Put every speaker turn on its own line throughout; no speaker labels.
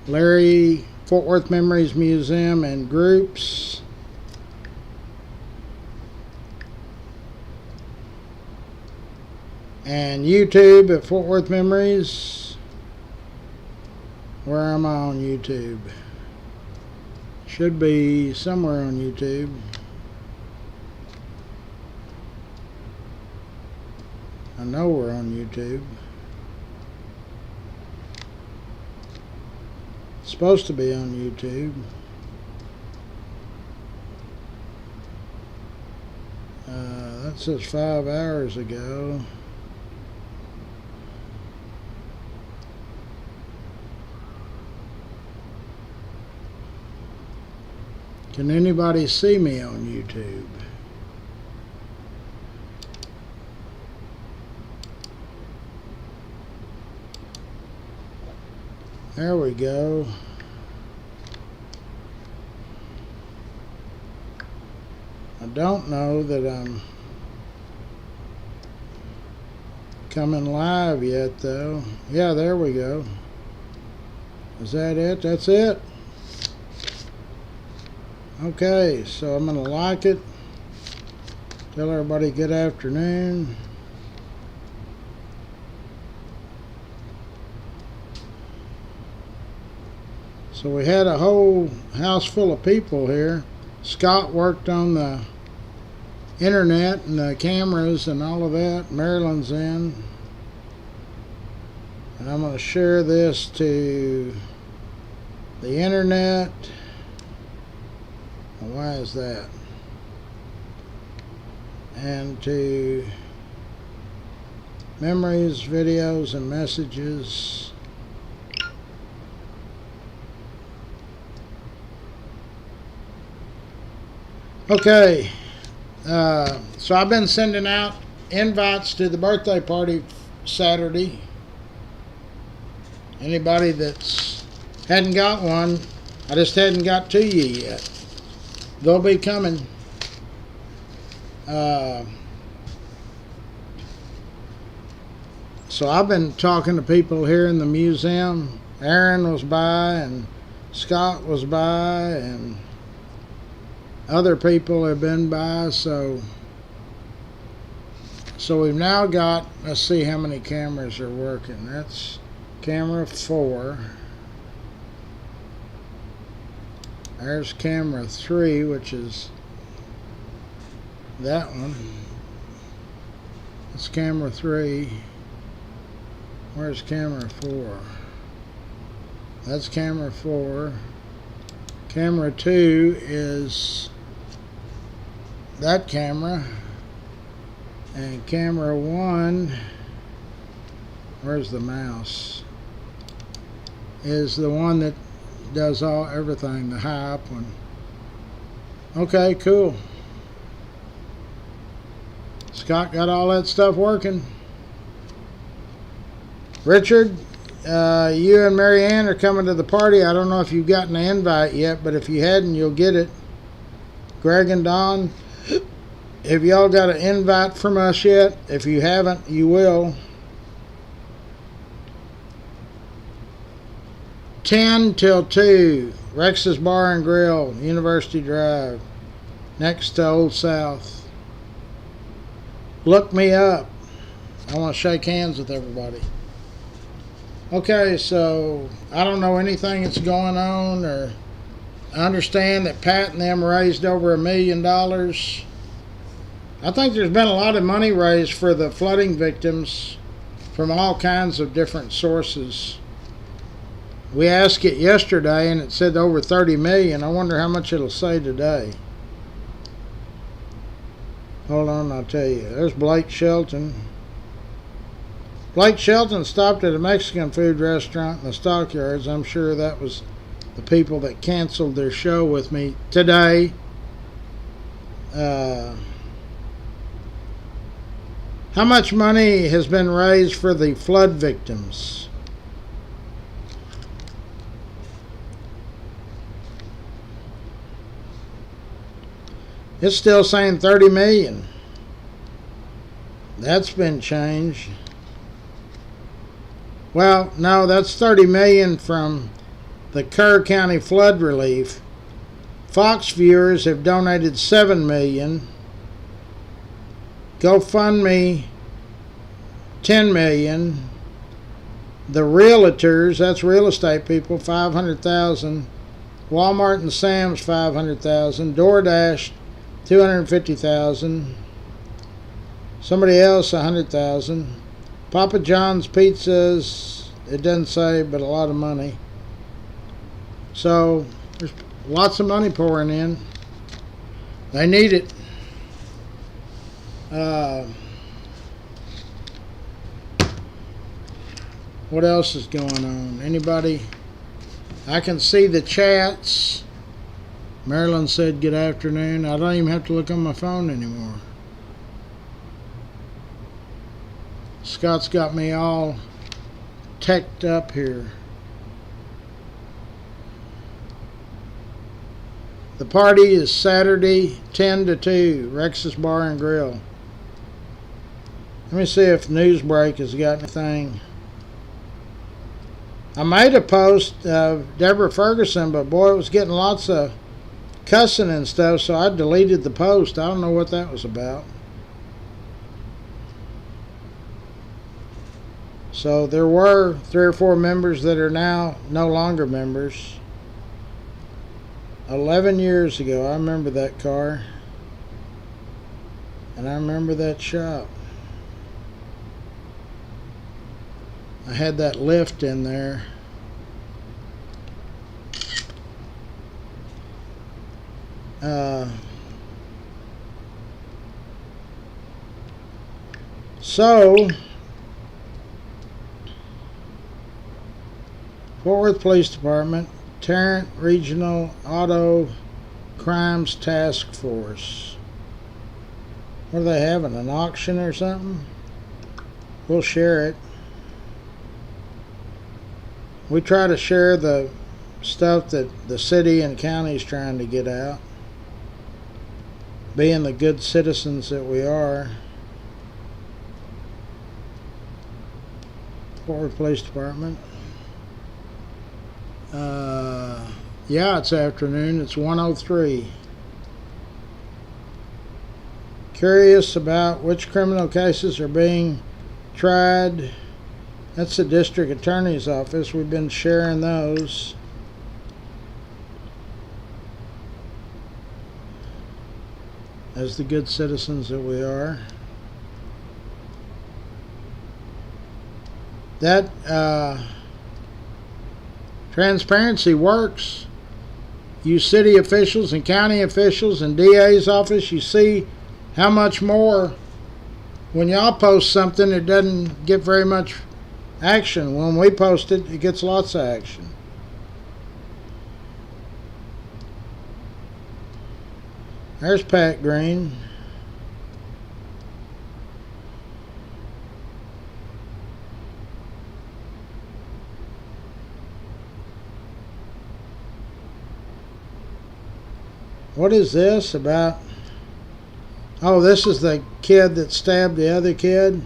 Larry, Fort Worth Memories Museum and Groups. And YouTube at Fort Worth Memories. Where am I on YouTube? Should be somewhere on YouTube. I know we're on YouTube. It's supposed to be on YouTube. That says 5 hours ago. Can anybody see me on YouTube? There we go. I don't know that I'm coming live yet though. Yeah, there we go. Is that it? That's it? Okay, so I'm going to like it. Tell everybody good afternoon. So we had a whole house full of people here. Scott worked on the internet and the cameras and all of that. Marilyn's in. And I'm going to share this to the internet. Why is that? And to memories, videos, and messages. Okay, so I've been sending out invites to the birthday party Saturday. Anybody that's hadn't got one, I just hadn't got to you yet. They'll be coming. So I've been talking to people here in the museum. Aaron was by, and Scott was by, and other people have been by. So we've now got, let's see how many cameras are working. That's camera 4. There's camera 3, which is that one. That's camera 3. Where's camera 4? That's camera 4. Camera 2 is that camera. And camera 1, where's the mouse? Is the one that does everything, the high up one. Okay, cool. Scott got all that stuff working. Richard, you and Mary Ann are coming to the party. I don't know if you've gotten an invite yet, but if you hadn't, you'll get it. Greg and Don, have y'all got an invite from us yet? If you haven't, you will. 10 till 2, Rex's Bar and Grill, University Drive, next to Old South. Look me up. I want to shake hands with everybody. Okay, so I don't know anything that's going on, or I understand that Pat and them raised over $1 million. I think there's been a lot of money raised for the flooding victims from all kinds of different sources. We asked it yesterday and it said over 30 million. I wonder how much it'll say today. Hold on, I'll tell you. There's Blake Shelton. Blake Shelton stopped at a Mexican food restaurant in the Stockyards. I'm sure that was the people that canceled their show with me today. How much money has been raised for the flood victims? It's still saying 30 million. That's been changed. Well, no, that's 30 million from the Kerr County flood relief. Fox viewers have donated $7 million. GoFundMe $10 million. The realtors, that's real estate people, $500,000. Walmart and Sam's $500,000. DoorDash $250,000. Somebody else $100,000. Papa John's Pizzas, it doesn't say, but a lot of money. So there's lots of money pouring in. They need it. What else is going on? Anybody? I can see the chats. Marilyn said good afternoon. I don't even have to look on my phone anymore. Scott's got me all teched up here. The party is Saturday 10 to 2, Rex's Bar and Grill. Let me see if Newsbreak has got anything. I made a post of Deborah Ferguson, but boy, it was getting lots of cussing and stuff, so I deleted the post. I don't know what that was about. So there were 3 or 4 members that are now no longer members. 11 years ago, I remember that car. And I remember that shop. I had that lift in there. So Fort Worth Police Department, Tarrant Regional Auto Crimes Task Force. What are they having? An auction or something? We'll share it. We try to share the stuff that the city and county is trying to get out, being the good citizens that we are. Fort Worth Police Department. Yeah, it's afternoon. It's 1:03. Curious about which criminal cases are being tried. That's the district attorney's office. We've been sharing those. As the good citizens that we are. That transparency works. You city officials and county officials and DA's office, you see how much more when y'all post something it doesn't get very much action. When we post it, it gets lots of action. There's Pat Green. What is this about? Oh, this is the kid that stabbed the other kid.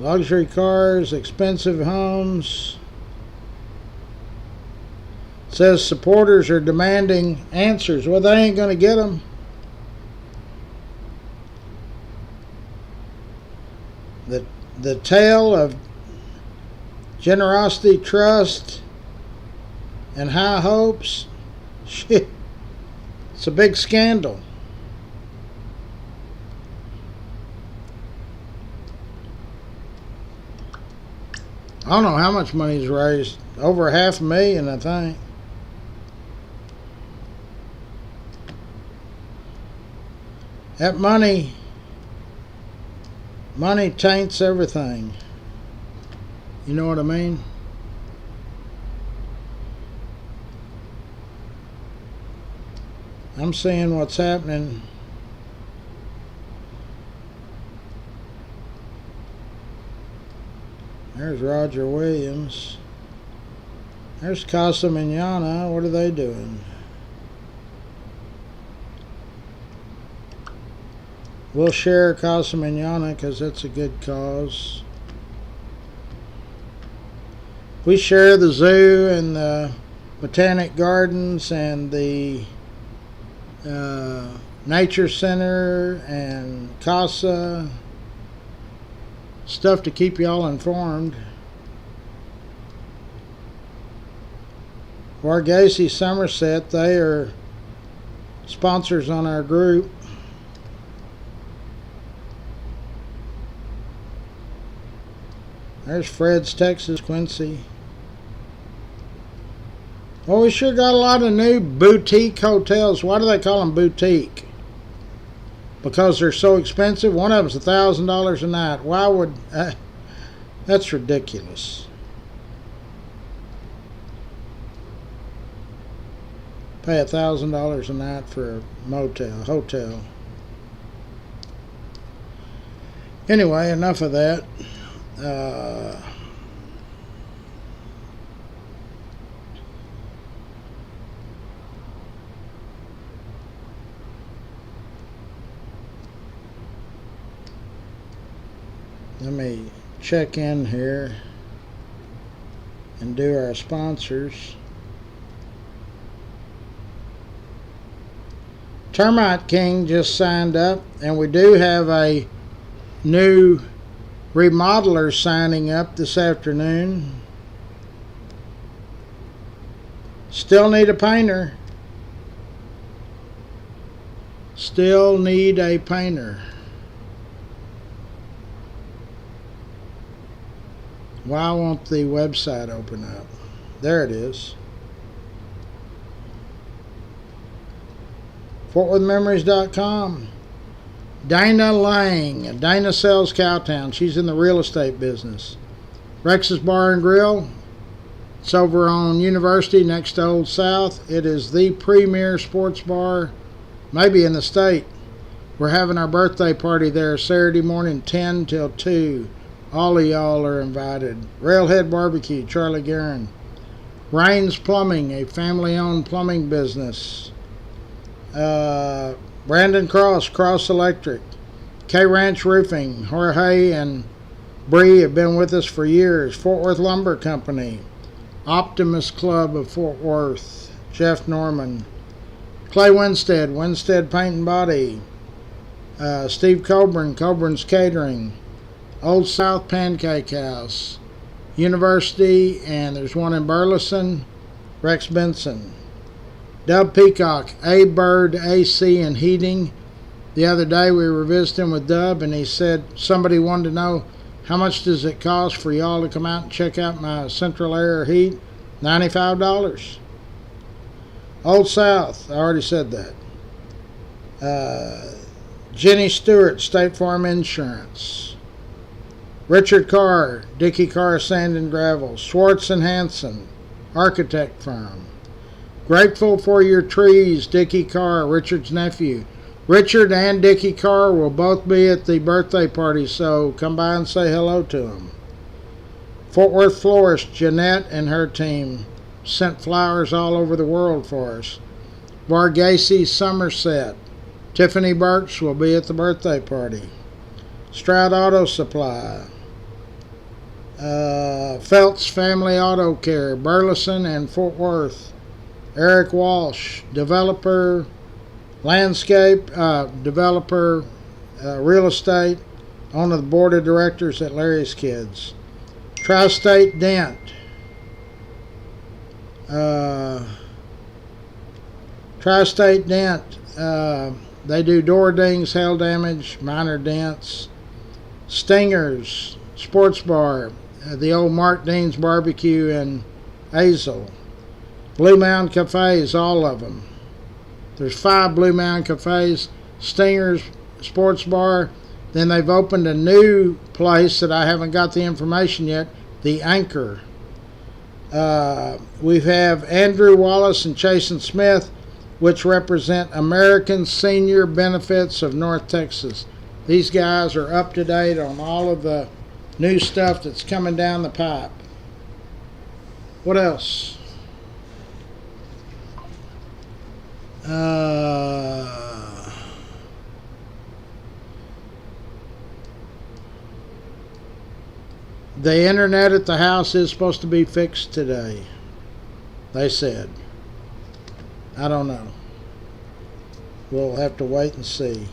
Luxury cars, expensive homes. It says supporters are demanding answers. Well, they ain't going to get them. The tale of generosity, trust, and high hopes. Shit. It's a big scandal. I don't know how much money's raised. Over $500,000, I think. That money taints everything. You know what I mean? I'm seeing what's happening. There's Roger Williams. There's Casa Mignana. What are they doing? We'll share Casa Manana because it's a good cause. We share the zoo and the Botanic Gardens and the Nature Center and Casa. Stuff to keep y'all informed. Varghese Somerset, they are sponsors on our group. There's Fred's Texas, Quincy. Well, we sure got a lot of new boutique hotels. Why do they call them boutique? Because they're so expensive. One of them's $1,000 a night. Why would... that's ridiculous. Pay $1,000 a night for a hotel. Anyway, enough of that. Let me check in here and do our sponsors. Termite King just signed up, and we do have a new remodeler signing up this afternoon. Still need a painter. Still need a painter. Why won't the website open up? There it is. FortWorthMemories.com. Dana Lang. Dana sells Cowtown. She's in the real estate business. Rex's Bar and Grill. It's over on University next to Old South. It is the premier sports bar, maybe in the state. We're having our birthday party there Saturday morning, 10 till 2. All of y'all are invited. Railhead Barbecue, Charlie Guerin. Rains Plumbing, a family-owned plumbing business. Brandon Cross, Cross Electric. K-Ranch Roofing. Jorge and Bree have been with us for years. Fort Worth Lumber Company. Optimus Club of Fort Worth. Jeff Norman. Clay Winstead, Winstead Paint and Body. Steve Coburn, Coburn's Catering. Old South Pancake House, University, and there's one in Burleson, Rex Benson. Dub Peacock, A-Bird, AC, and Heating. The other day we were visiting with Dub, and he said somebody wanted to know how much does it cost for y'all to come out and check out my central air heat. $95. Old South, I already said that. Jenny Stewart, State Farm Insurance. Richard Carr, Dickey Carr Sand and Gravel. Schwartz and Hanson, architect firm. Grateful for Your Trees, Dickey Carr, Richard's nephew. Richard and Dickey Carr will both be at the birthday party, so come by and say hello to them. Fort Worth Florist, Jeanette and her team sent flowers all over the world for us. Varghese Somerset, Tiffany Burks will be at the birthday party. Stroud Auto Supply. Feltz Family Auto Care, Burleson and Fort Worth. Eric Walsh, developer, landscape, developer, real estate, on the board of directors at Larry's Kids. Tri-State Dent. Tri-State Dent, they do door dings, hail damage, minor dents. Stingers, Sports Bar, the old Mark Dean's Barbecue in Azle. Blue Mound Cafes, all of them. There's 5 Blue Mound Cafes. Stingers, Sports Bar. Then they've opened a new place that I haven't got the information yet, the Anchor. We have Andrew Wallace and Chasen Smith, which represent American Senior Benefits of North Texas. These guys are up to date on all of the new stuff that's coming down the pipe. What else? The internet at the house is supposed to be fixed today, they said. I don't know. We'll have to wait and see.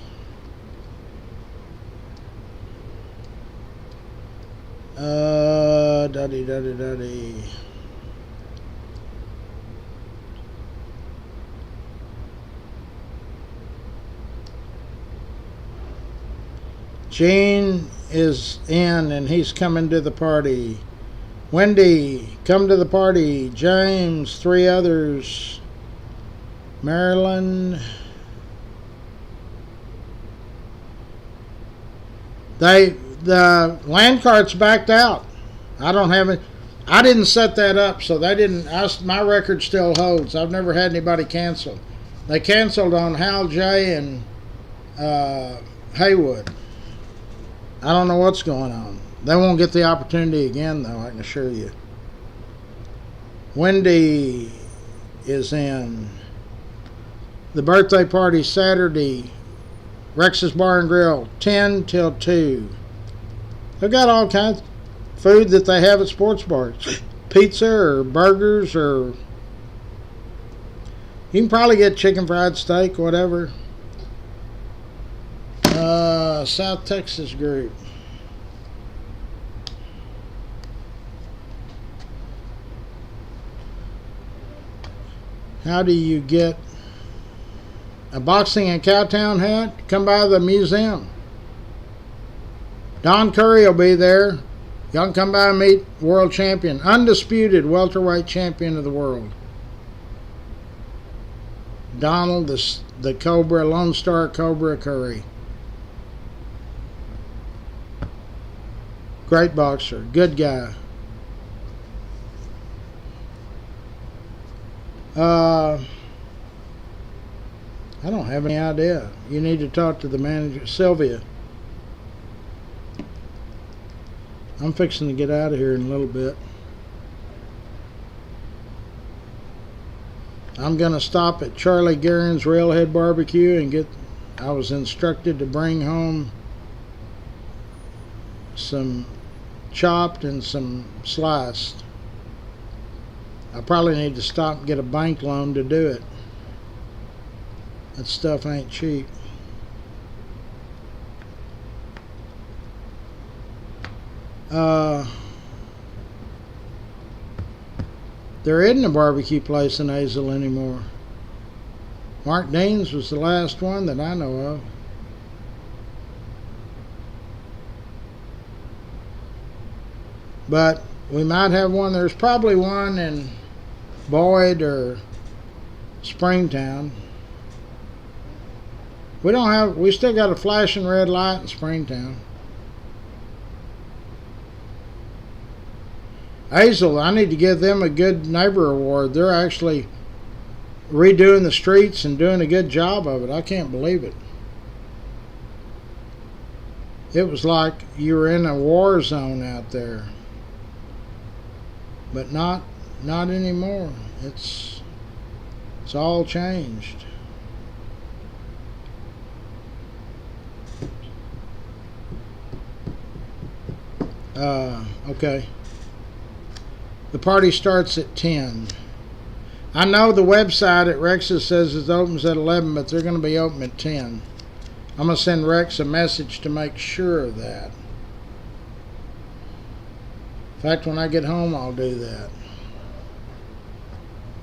Duddy. Gene is in and he's coming to the party. Wendy, come to the party. James, 3 others. Maryland. The land cart's backed out. I don't have it. I didn't set that up, so they didn't. My record still holds. I've never had anybody cancel. They canceled on Hal J and Haywood. I don't know what's going on. They won't get the opportunity again, though, I can assure you. Wendy is in. The birthday party Saturday. Rex's Bar and Grill, 10 till 2. They've got all kinds of food that they have at sports bars. Pizza or burgers, or you can probably get chicken fried steak, whatever. South Texas group. How do you get a boxing and Cowtown hat? Come by the museum. Don Curry will be there. Y'all can come by and meet world champion, undisputed welterweight champion of the world. Donald, the Cobra, Lone Star Cobra Curry. Great boxer, good guy. I don't have any idea. You need to talk to the manager, Sylvia. I'm fixing to get out of here in a little bit. I'm going to stop at Charlie Guerin's Railhead Barbecue and I was instructed to bring home some chopped and some sliced. I probably need to stop and get a bank loan to do it. That stuff ain't cheap. There isn't a barbecue place in Hazel anymore. Mark Dean's was the last one that I know of. But we might have one. There's probably one in Boyd or Springtown. We still got a flashing red light in Springtown. Hazel, I need to give them a good neighbor award. They're actually redoing the streets and doing a good job of it. I can't believe it. It was like you were in a war zone out there. But not anymore. It's all changed. Okay. The party starts at 10. I know the website at Rex's says it opens at 11, but they're going to be open at 10. I'm going to send Rex a message to make sure of that. In fact, when I get home, I'll do that.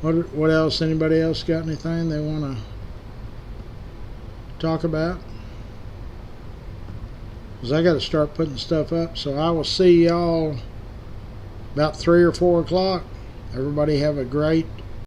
What else? Anybody else got anything they want to talk about? Because I got to start putting stuff up. So I will see y'all about 3 or 4 o'clock. Everybody have a great